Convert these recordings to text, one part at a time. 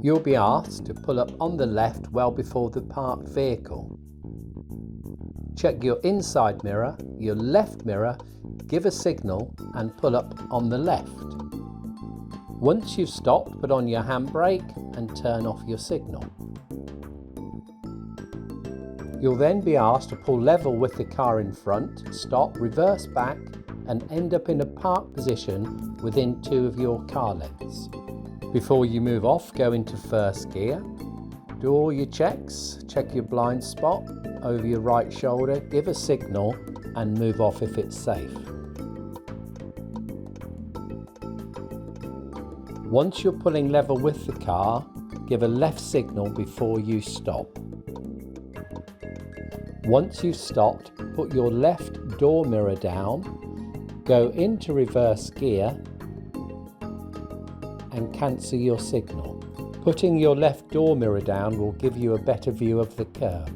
You'll be asked to pull up on the left well before the parked vehicle. Check your inside mirror, your left mirror, give a signal and pull up on the left. Once you've stopped, put on your handbrake and turn off your signal. You'll then be asked to pull level with the car in front, stop, reverse back and end up in a park position within 2 of your car lengths. Before you move off, go into first gear. Do all your checks, check your blind spot over your right shoulder, give a signal and move off if it's safe. Once you're pulling level with the car, give a left signal before you stop. Once you've stopped, put your left door mirror down, go into reverse gear and cancel your signal. Putting your left door mirror down will give you a better view of the curb.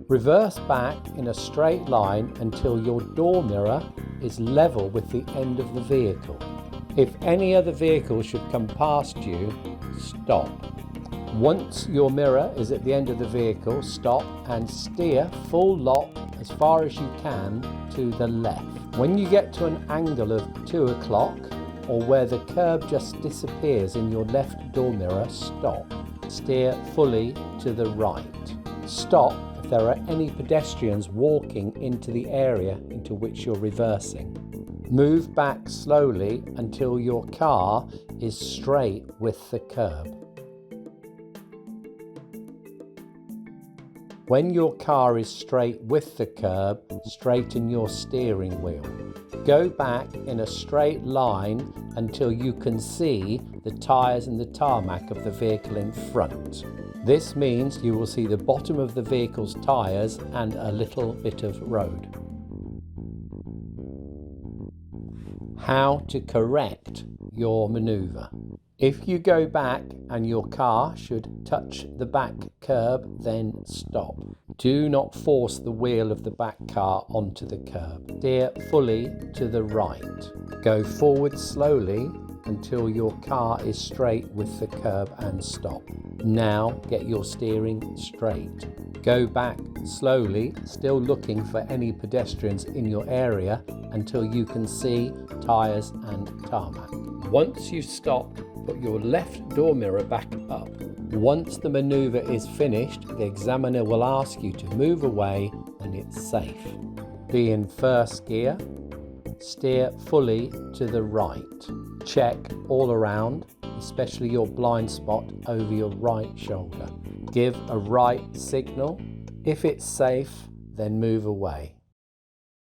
Reverse back in a straight line until your door mirror is level with the end of the vehicle. If any other vehicle should come past you, stop. Once your mirror is at the end of the vehicle, stop and steer full lock as far as you can to the left. When you get to an angle of 2 o'clock or where the curb just disappears in your left door mirror, stop. Steer fully to the right. Stop if there are any pedestrians walking into the area into which you're reversing. Move back slowly until your car is straight with the curb. When your car is straight with the curb, straighten your steering wheel. Go back in a straight line until you can see the tyres and the tarmac of the vehicle in front. This means you will see the bottom of the vehicle's tyres and a little bit of road. How to correct your maneuver. If you go back and your car should touch the back curb, then stop. Do not force the wheel of the back car onto the curb. Steer fully to the right. Go forward slowly until your car is straight with the curb and stop. Now get your steering straight. Go back slowly, still looking for any pedestrians in your area until you can see tyres and tarmac. Once you've stopped, put your left door mirror back up. Once the maneuver is finished, the examiner will ask you to move away when it's safe. Be in first gear. Steer fully to the right. Check all around, especially your blind spot over your right shoulder. Give a right signal. If it's safe, then move away.